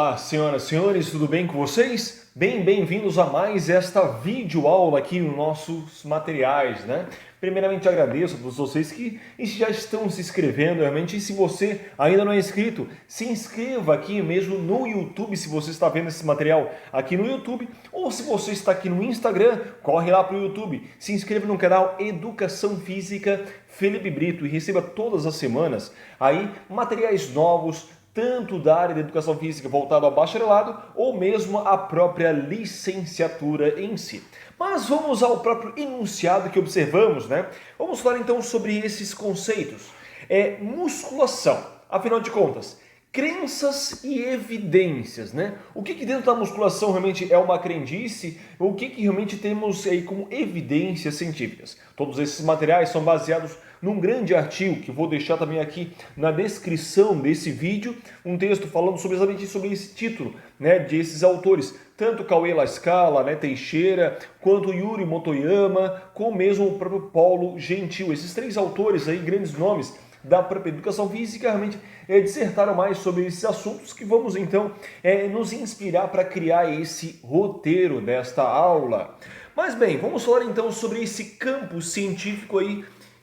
Olá, senhoras e senhores, tudo bem com vocês? Bem-vindos a mais esta videoaula aqui nos nossos materiais, né? Primeiramente agradeço a todos vocês que já estão se inscrevendo, realmente, e se você ainda não é inscrito, se inscreva aqui mesmo no YouTube, se você está vendo esse material aqui no YouTube, ou se você está aqui no Instagram, corre lá para o YouTube, se inscreva no canal Educação Física Felipe Brito e receba todas as semanas aí materiais novos, tanto da área da educação física voltado ao bacharelado ou mesmo a própria licenciatura em si. Mas vamos ao próprio enunciado que observamos, né? Vamos falar então sobre esses conceitos. Musculação, afinal de contas, crenças e evidências, né? O que dentro da musculação realmente é uma crendice? O que realmente temos aí como evidências científicas? Todos esses materiais são baseados num grande artigo que vou deixar também aqui na descrição desse vídeo, um texto falando exatamente sobre esse título, né, desses autores, tanto Cauê La Scala, né, Teixeira, quanto Yuri Motoyama, como mesmo o próprio Paulo Gentil. Esses três autores aí, grandes nomes da própria educação física, realmente dissertaram mais sobre esses assuntos que vamos então nos inspirar para criar esse roteiro desta aula. Mas bem, vamos falar então sobre esse campo científico aí,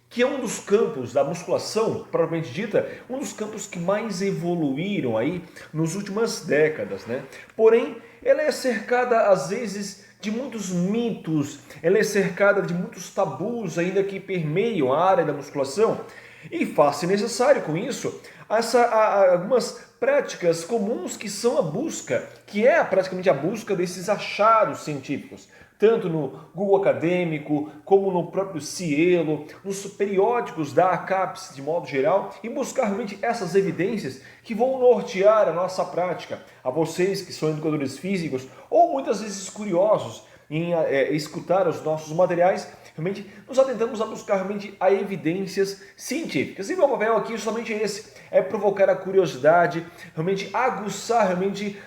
que é um dos campos da musculação, propriamente dita, um dos campos que mais evoluíram aí nas últimas décadas, né? Porém, ela é cercada às vezes de muitos mitos, ela é cercada de muitos tabus ainda que permeiam a área da musculação e faz-se necessário com isso algumas práticas comuns que são a busca, que é praticamente a busca desses achados científicos, tanto no Google Acadêmico, como no próprio Cielo, nos periódicos da ACAPES de modo geral, e buscar realmente essas evidências que vão nortear a nossa prática. A vocês que são educadores físicos ou muitas vezes curiosos em escutar os nossos materiais, realmente nos atentamos a buscar realmente a evidências científicas. E meu papel aqui é justamente esse, é provocar a curiosidade, realmente aguçar realmente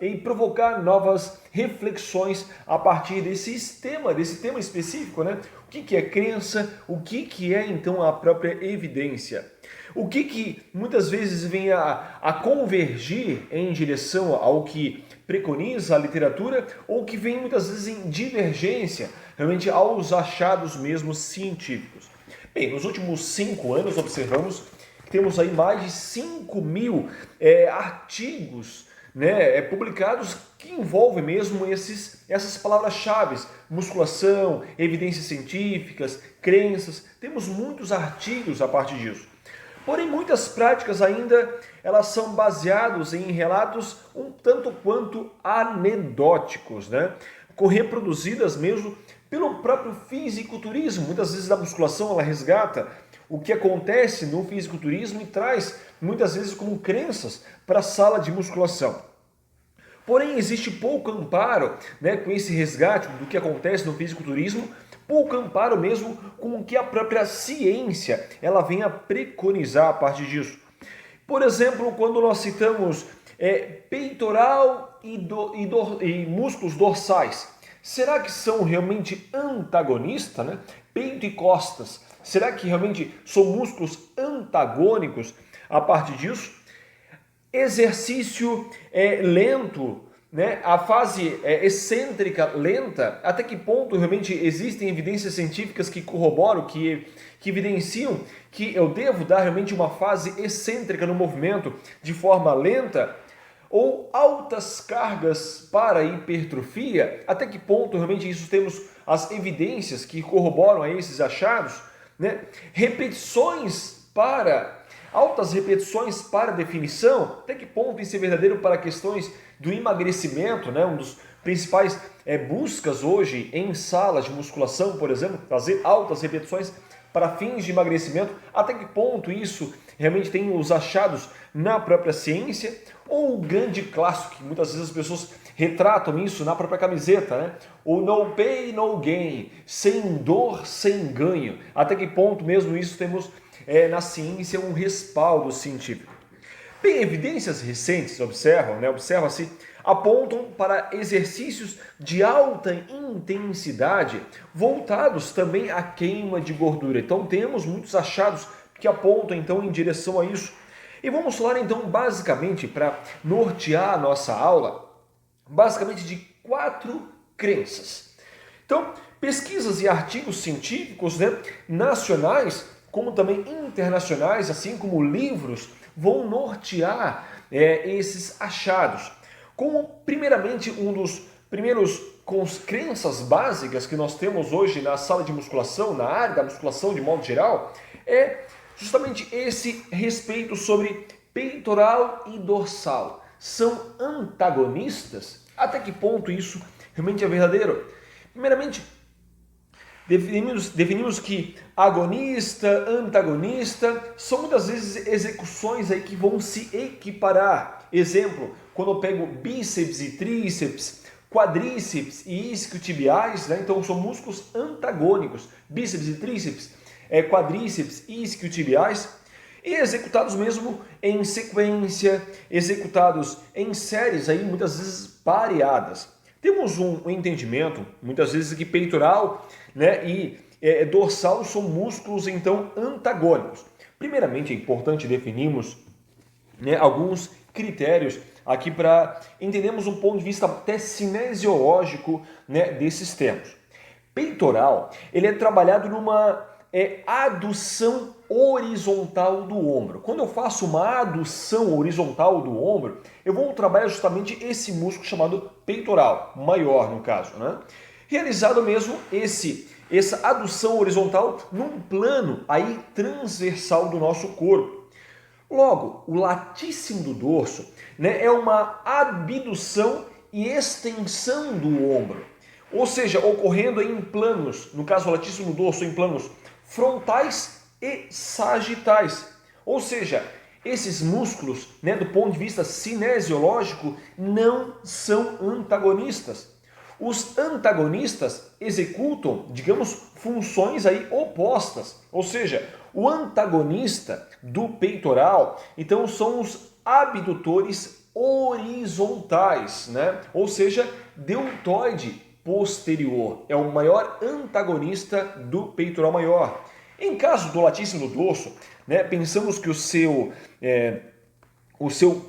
e provocar novas reflexões a partir desse tema específico, né? O que é crença, o que é então a própria evidência? O que muitas vezes vem a convergir em direção ao que preconiza a literatura ou que vem muitas vezes em divergência realmente aos achados mesmo científicos? Bem, nos últimos 5 anos observamos que temos aí mais de 5.000 artigos, né, publicados que envolvem mesmo essas palavras-chave: musculação, evidências científicas, crenças. Temos muitos artigos a partir disso. Porém, muitas práticas ainda elas são baseadas em relatos um tanto quanto anedóticos, né? Reproduzidas mesmo pelo próprio fisiculturismo. Muitas vezes a musculação ela resgata o que acontece no fisiculturismo e traz muitas vezes como crenças para a sala de musculação. Porém, existe pouco amparo, né, com esse resgate do que acontece no fisiculturismo, pouco amparo mesmo com o que a própria ciência ela vem a preconizar a partir disso. Por exemplo, quando nós citamos peitoral e músculos dorsais, será que são realmente antagonistas, né? Peito e costas, será que realmente são músculos antagônicos a partir disso? Exercício lento, né? A fase excêntrica lenta, até que ponto realmente existem evidências científicas que corroboram, que evidenciam que eu devo dar realmente uma fase excêntrica no movimento de forma lenta? Ou altas cargas para hipertrofia, até que ponto realmente isso temos as evidências que corroboram a esses achados, né? Altas repetições para definição, até que ponto isso é verdadeiro para questões do emagrecimento, né? Um dos principais buscas hoje em salas de musculação, por exemplo, fazer altas repetições para fins de emagrecimento, até que ponto isso realmente tem os achados na própria ciência? Ou o grande clássico, que muitas vezes as pessoas retratam isso na própria camiseta, né? O no pay, no gain, sem dor, sem ganho. Até que ponto mesmo isso temos na ciência um respaldo científico? Bem, evidências recentes observa-se, apontam para exercícios de alta intensidade voltados também à queima de gordura. Então temos muitos achados que apontam então em direção a isso. E vamos falar então basicamente para nortear a nossa aula, basicamente de 4 crenças. Então, pesquisas e artigos científicos, né, nacionais, como também internacionais, assim como livros, vão nortear esses achados. Como, primeiramente, um dos primeiros crenças básicas que nós temos hoje na sala de musculação, na área da musculação de modo geral, é justamente esse respeito sobre peitoral e dorsal. São antagonistas? Até que ponto isso realmente é verdadeiro? Primeiramente, definimos que agonista, antagonista, são muitas vezes execuções aí que vão se equiparar. Exemplo, quando eu pego bíceps e tríceps, quadríceps e isquiotibiais, né? Então são músculos antagônicos, bíceps e tríceps, quadríceps e isquiotibiais, e executados mesmo em sequência, executados em séries aí muitas vezes pareadas. Temos um entendimento, muitas vezes, que peitoral, né, e dorsal são músculos, então, antagônicos. Primeiramente, é importante definirmos, né, alguns critérios aqui para entendermos um ponto de vista até cinesiológico, né, desses termos. Peitoral, ele é trabalhado numa adução horizontal do ombro. Quando eu faço uma adução horizontal do ombro, eu vou trabalhar justamente esse músculo chamado peitoral, maior no caso, né? Realizado mesmo essa adução horizontal num plano aí transversal do nosso corpo. Logo, o latíssimo do dorso, né, é uma abdução e extensão do ombro. Ou seja, ocorrendo em planos, no caso o latíssimo do dorso, em planos frontais e sagitais. Ou seja, esses músculos, né, do ponto de vista cinesiológico, não são antagonistas. Os antagonistas executam, digamos, funções aí opostas. Ou seja, o antagonista do peitoral, então, são os abdutores horizontais, né? Ou seja, deltoide posterior, é o maior antagonista do peitoral maior. Em caso do latíssimo dorso, né, pensamos que o seu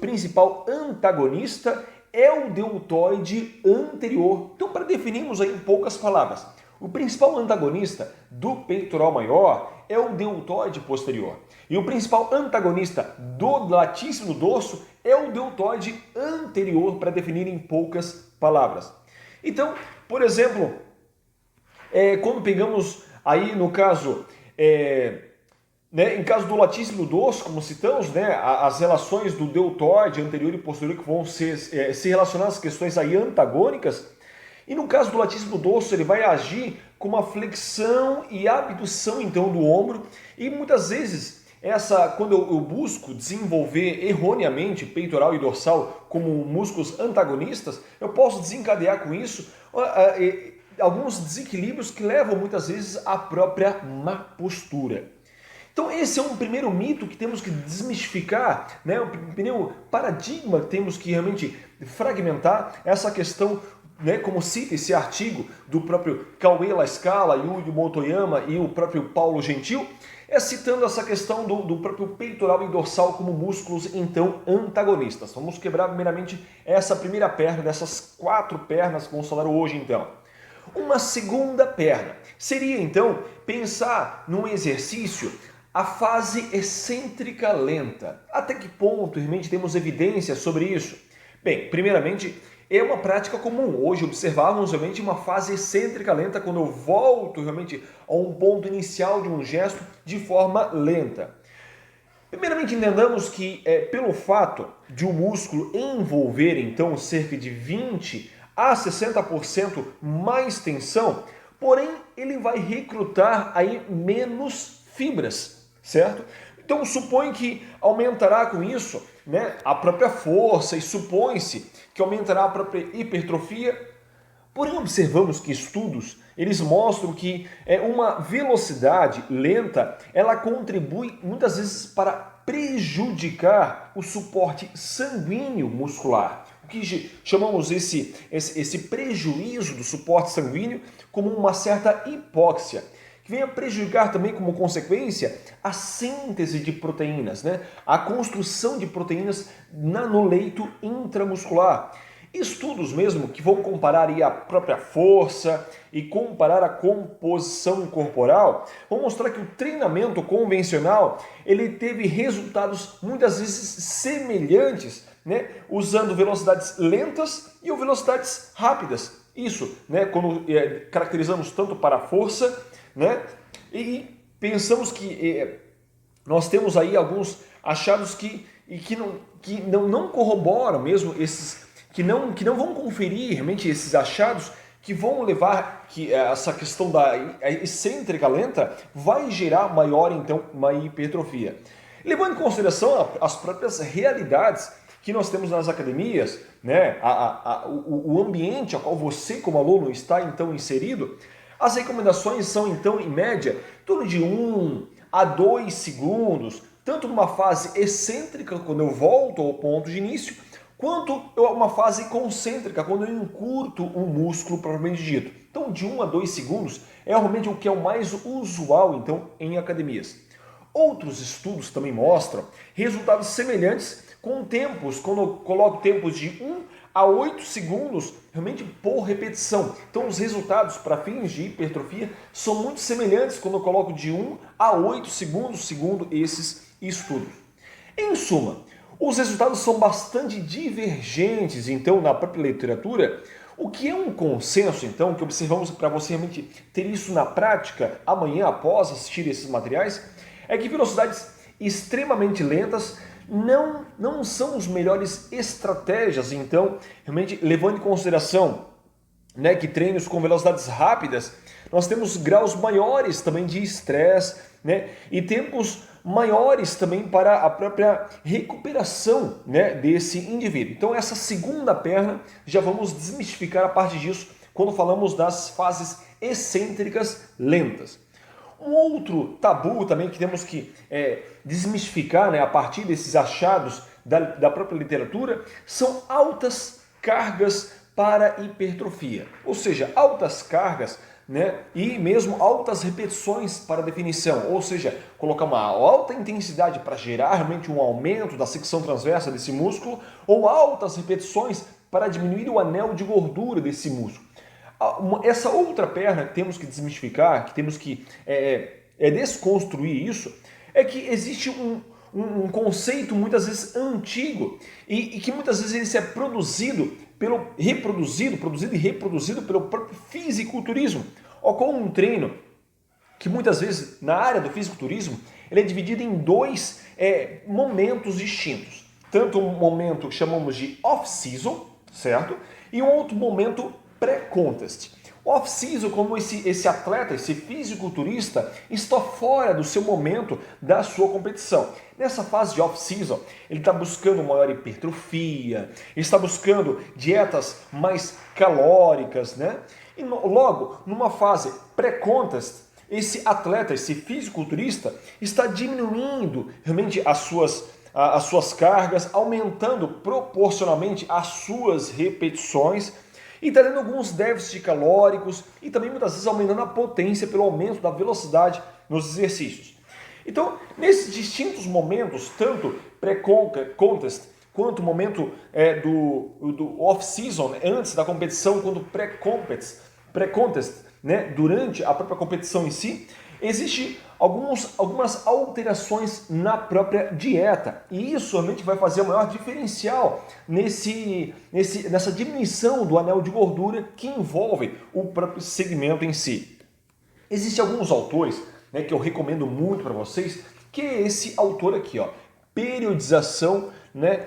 principal antagonista é o deltoide anterior. Então, para definirmos aí em poucas palavras, o principal antagonista do peitoral maior é o deltoide posterior. E o principal antagonista do latíssimo dorso é o deltoide anterior, para definir em poucas palavras. Então, por exemplo, quando pegamos aí no caso, né, em caso do latíssimo dorso, como citamos, né, as relações do deltoide anterior e posterior que vão se relacionar às questões aí antagônicas, e no caso do latíssimo dorso ele vai agir com uma flexão e abdução então do ombro, e muitas vezes quando eu busco desenvolver erroneamente peitoral e dorsal como músculos antagonistas, eu posso desencadear com isso alguns desequilíbrios que levam muitas vezes à própria má postura. Então esse é um primeiro mito que temos que desmistificar, né? O primeiro paradigma que temos que realmente fragmentar, essa questão, né, como cita esse artigo do próprio Cauê La Scala, Yuji Motoyama e o próprio Paulo Gentil, citando essa questão do próprio peitoral e dorsal como músculos, então, antagonistas. Vamos quebrar primeiramente essa primeira perna, dessas 4 pernas que vamos falar hoje, então. Uma segunda perna seria, então, pensar num exercício a fase excêntrica lenta. Até que ponto realmente temos evidência sobre isso? Bem, primeiramente, é uma prática comum. Hoje observamos realmente uma fase excêntrica lenta quando eu volto realmente a um ponto inicial de um gesto de forma lenta. Primeiramente, entendamos que pelo fato de o músculo envolver então cerca de 20 a 60% mais tensão, porém ele vai recrutar aí menos fibras, certo? Então supõe que aumentará com isso, né, a própria força, e supõe-se que aumentará a própria hipertrofia. Porém, observamos que estudos eles mostram que uma velocidade lenta ela contribui muitas vezes para prejudicar o suporte sanguíneo muscular. O que chamamos esse prejuízo do suporte sanguíneo como uma certa hipóxia, que vem a prejudicar também como consequência a síntese de proteínas, né? A construção de proteínas no leito intramuscular. Estudos mesmo que vão comparar aí a própria força e comparar a composição corporal vão mostrar que o treinamento convencional ele teve resultados muitas vezes semelhantes, né, usando velocidades lentas e velocidades rápidas. Isso, né, quando caracterizamos tanto para a força, né, e pensamos que nós temos aí alguns achados que não corroboram mesmo esses que não vão conferir realmente esses achados que vão levar que essa questão da excêntrica lenta vai gerar maior, então, uma hipertrofia. Levando em consideração as próprias realidades que nós temos nas academias, né, o ambiente ao qual você como aluno está então inserido, as recomendações são então em média em torno de 1 a 2 segundos, tanto numa fase excêntrica, quando eu volto ao ponto de início, quanto uma fase concêntrica, quando eu encurto um músculo propriamente dito. Então, de 1 a 2 segundos é realmente o que é o mais usual então em academias. Outros estudos também mostram resultados semelhantes com tempos, quando eu coloco tempos de 1 a 8 segundos realmente por repetição. Então, os resultados para fins de hipertrofia são muito semelhantes quando eu coloco de 1 a 8 segundos, segundo esses estudos. Em suma, os resultados são bastante divergentes, então, na própria literatura. O que é um consenso, então, que observamos para você realmente ter isso na prática amanhã após assistir esses materiais, é que velocidades extremamente lentas não são as melhores estratégias, então, realmente levando em consideração, né, que treinos com velocidades rápidas, nós temos graus maiores também de estresse, né, e tempos maiores também para a própria recuperação, né, desse indivíduo. Então essa segunda perna, já vamos desmistificar a parte disso quando falamos das fases excêntricas lentas. Um outro tabu também que temos que desmistificar, né, a partir desses achados da própria literatura são altas cargas para hipertrofia, ou seja, altas cargas, né, e mesmo altas repetições para definição, ou seja, colocar uma alta intensidade para gerar realmente um aumento da secção transversa desse músculo ou altas repetições para diminuir o anel de gordura desse músculo. Essa outra perna que temos que desmistificar, que temos que desconstruir isso, é que existe um conceito muitas vezes antigo e que muitas vezes ele é produzido e reproduzido pelo próprio fisiculturismo. Ocorre um treino que muitas vezes na área do fisiculturismo ele é dividido em dois momentos distintos. Tanto um momento que chamamos de off-season, certo? E um outro momento pré-contest. Off-season, como esse atleta, esse fisiculturista está fora do seu momento da sua competição. Nessa fase de off-season, ele está buscando maior hipertrofia, ele está buscando dietas mais calóricas, né? E logo, numa fase pré-contest, esse atleta, esse fisiculturista, está diminuindo realmente as suas cargas, aumentando proporcionalmente as suas repetições, e está tendo alguns déficits calóricos e também muitas vezes aumentando a potência pelo aumento da velocidade nos exercícios. Então, nesses distintos momentos, tanto pré-contest quanto o momento do off-season, antes da competição, quanto pré-contest, né, durante a própria competição em si, existe algumas alterações na própria dieta. E isso realmente vai fazer o maior diferencial nessa diminuição do anel de gordura que envolve o próprio segmento em si. Existem alguns autores, né, que eu recomendo muito para vocês, que é esse autor aqui, ó, Periodização, né,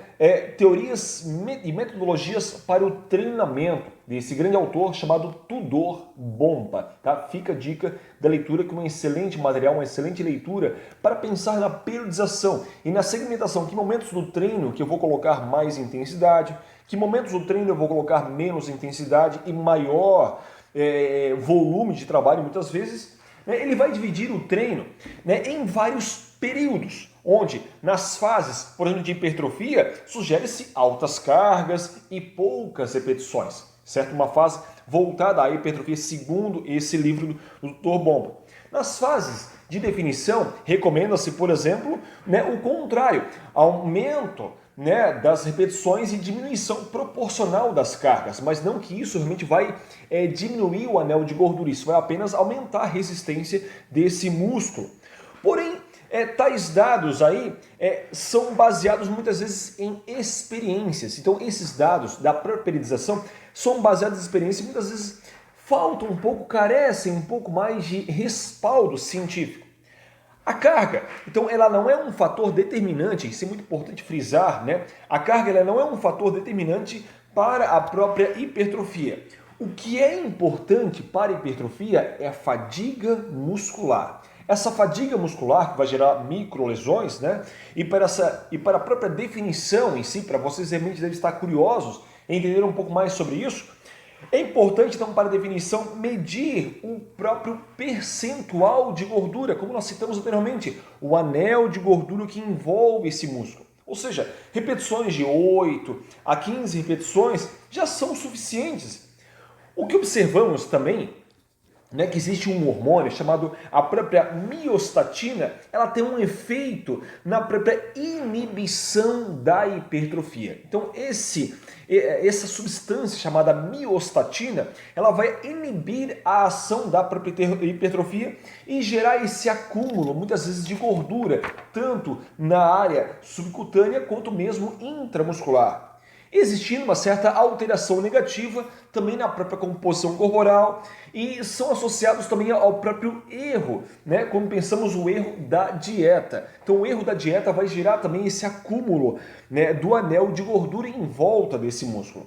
teorias e metodologias para o treinamento, desse grande autor chamado Tudor Bompa. Tá? Fica a dica da leitura, que é um excelente material, uma excelente leitura para pensar na periodização e na segmentação. Que momentos do treino que eu vou colocar mais intensidade, que momentos do treino eu vou colocar menos intensidade e maior volume de trabalho muitas vezes. Ele vai dividir o treino, né, em vários períodos, onde nas fases, por exemplo, de hipertrofia, sugere-se altas cargas e poucas repetições, certo? Uma fase voltada à hipertrofia, segundo esse livro do Dr. Bomba. Nas fases de definição, recomenda-se, por exemplo, né, o contrário, aumento, né, das repetições e diminuição proporcional das cargas, mas não que isso realmente vai diminuir o anel de gordura, isso vai apenas aumentar a resistência desse músculo. Porém, tais dados aí são baseados muitas vezes em experiências. Então, esses dados da própria periodização são baseados em experiências e muitas vezes faltam um pouco, carecem um pouco mais de respaldo científico. A carga, então, ela não é um fator determinante, isso é muito importante frisar, né? A carga ela não é um fator determinante para a própria hipertrofia. O que é importante para a hipertrofia é a fadiga muscular. Essa fadiga muscular que vai gerar microlesões, né? E para a própria definição em si, para vocês realmente devem estar curiosos em entender um pouco mais sobre isso, é importante, então, para a definição, medir o próprio percentual de gordura, como nós citamos anteriormente, o anel de gordura que envolve esse músculo. Ou seja, repetições de 8 a 15 repetições já são suficientes. O que observamos também, né, que existe um hormônio chamado a própria miostatina, ela tem um efeito na própria inibição da hipertrofia. Então essa substância chamada miostatina, ela vai inibir a ação da própria hipertrofia e gerar esse acúmulo, muitas vezes, de gordura, tanto na área subcutânea quanto mesmo intramuscular, existindo uma certa alteração negativa também na própria composição corporal e são associados também ao próprio erro, né? Quando pensamos o erro da dieta. Então o erro da dieta vai gerar também esse acúmulo, né, do anel de gordura em volta desse músculo.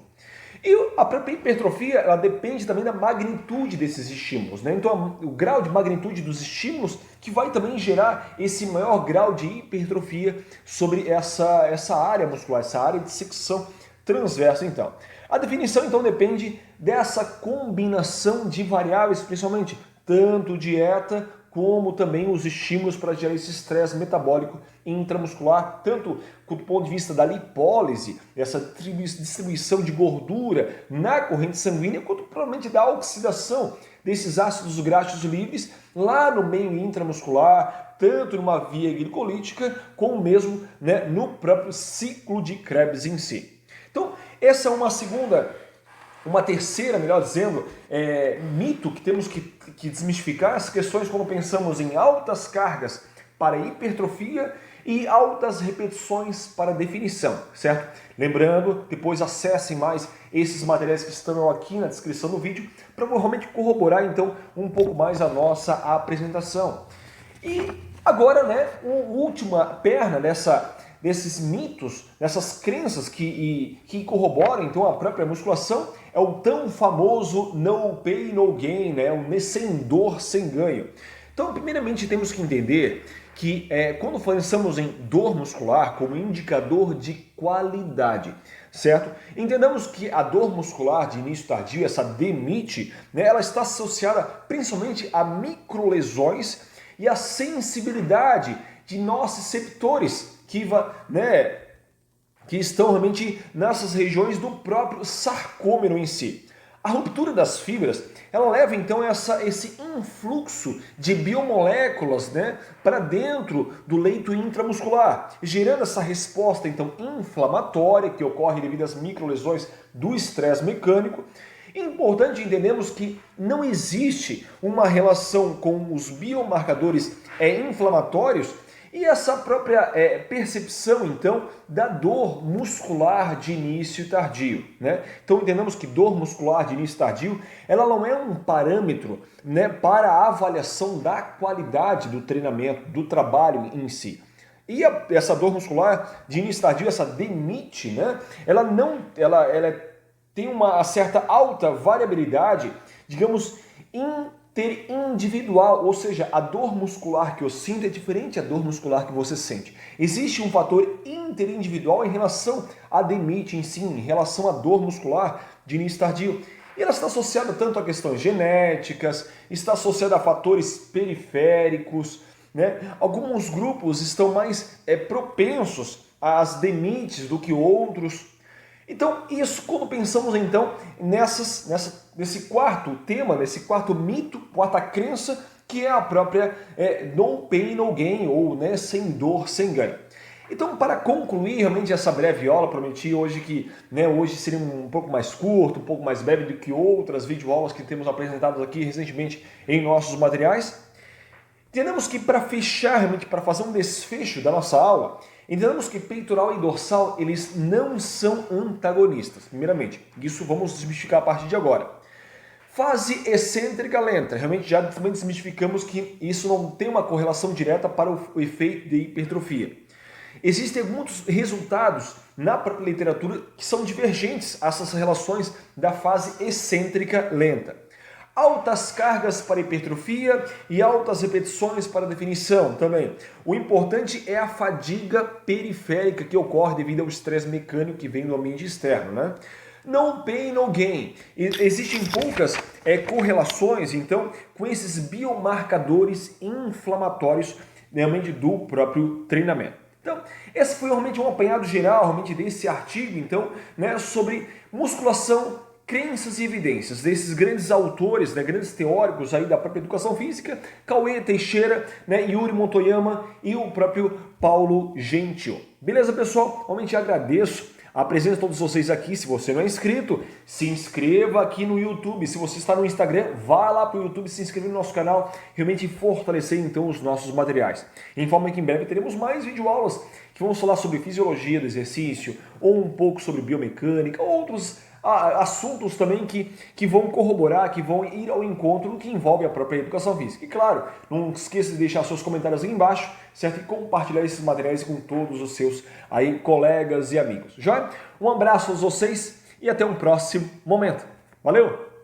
E a própria hipertrofia, ela depende também da magnitude desses estímulos, né? Então o grau de magnitude dos estímulos que vai também gerar esse maior grau de hipertrofia sobre essa área muscular, essa área de secção transversa, então. A definição, então, depende dessa combinação de variáveis, principalmente, tanto dieta como também os estímulos para gerar esse estresse metabólico intramuscular, tanto do ponto de vista da lipólise, essa distribuição de gordura na corrente sanguínea, quanto provavelmente da oxidação desses ácidos graxos livres lá no meio intramuscular, tanto numa via glicolítica, como mesmo, né, no próprio ciclo de Krebs em si. Então, essa é uma terceira, melhor dizendo, mito que temos que desmistificar as questões quando pensamos em altas cargas para hipertrofia e altas repetições para definição, certo? Lembrando, depois acessem mais esses materiais que estão aqui na descrição do vídeo para realmente corroborar, então, um pouco mais a nossa apresentação. E agora, né, a última perna desses mitos, dessas crenças que corroboram então a própria musculação, é o tão famoso no pain, no gain, né? Sem dor, sem ganho. Então, primeiramente, temos que entender que quando pensamos em dor muscular como indicador de qualidade, certo? Entendamos que a dor muscular de início tardio, essa DMIT, né, ela está associada principalmente a microlesões e a sensibilidade de nociceptores que estão realmente nessas regiões do próprio sarcômero em si. A ruptura das fibras, ela leva então esse influxo de biomoléculas, né, para dentro do leito intramuscular, gerando essa resposta então inflamatória que ocorre devido às microlesões do estresse mecânico. Importante entendermos que não existe uma relação com os biomarcadores inflamatórios e essa própria percepção, então, da dor muscular de início tardio, né? Então, entendamos que dor muscular de início tardio, ela não é um parâmetro, né, para a avaliação da qualidade do treinamento, do trabalho em si. E essa dor muscular de início tardio, essa DMIT, né, ela tem uma certa alta variabilidade, digamos, interindividual, ou seja, a dor muscular que eu sinto é diferente da dor muscular que você sente. Existe um fator interindividual em relação à DMIT em si, em relação à dor muscular de início tardio. E ela está associada tanto a questões genéticas, está associada a fatores periféricos, né? Alguns grupos estão mais propensos às DMITs do que outros. Então, isso quando pensamos então nesse quarto tema, nesse quarto mito, quarta crença que é a própria No Pain, No Gain, ou né, sem dor, sem ganho. Então, para concluir realmente essa breve aula, prometi hoje que hoje seria um pouco mais curto, um pouco mais breve do que outras videoaulas que temos apresentadas aqui recentemente em nossos materiais. Entendemos que para fechar, realmente para fazer um desfecho da nossa aula, entendemos que peitoral e dorsal, eles não são antagonistas, primeiramente. Isso vamos desmistificar a partir de agora. Fase excêntrica lenta, realmente já também desmistificamos que isso não tem uma correlação direta para o efeito de hipertrofia. Existem muitos resultados na própria literatura que são divergentes a essas relações da fase excêntrica lenta. Altas cargas para hipertrofia e altas repetições para definição também. O importante é a fadiga periférica que ocorre devido ao estresse mecânico que vem do ambiente externo, né? No pain, no gain. Existem poucas correlações, então, com esses biomarcadores inflamatórios realmente do próprio treinamento. Então, esse foi realmente um apanhado geral realmente desse artigo, então, sobre musculação, crenças e evidências, desses grandes autores, grandes teóricos aí da própria educação física, Cauê Teixeira, Yuri Motoyama e o próprio Paulo Gentil. Beleza, pessoal? Realmente agradeço a presença de todos vocês aqui. Se você não é inscrito, se inscreva aqui no YouTube. Se você está no Instagram, vá lá para o YouTube, se inscreva no nosso canal, realmente fortalecer então os nossos materiais. Informo que em breve teremos mais videoaulas que vamos falar sobre fisiologia do exercício, ou um pouco sobre biomecânica, outros assuntos também que vão corroborar, que vão ir ao encontro do que envolve a própria educação física. E claro, não esqueça de deixar seus comentários aí embaixo, certo? E compartilhar esses materiais com todos os seus aí colegas e amigos. Já? Um abraço a vocês e até um próximo momento. Valeu!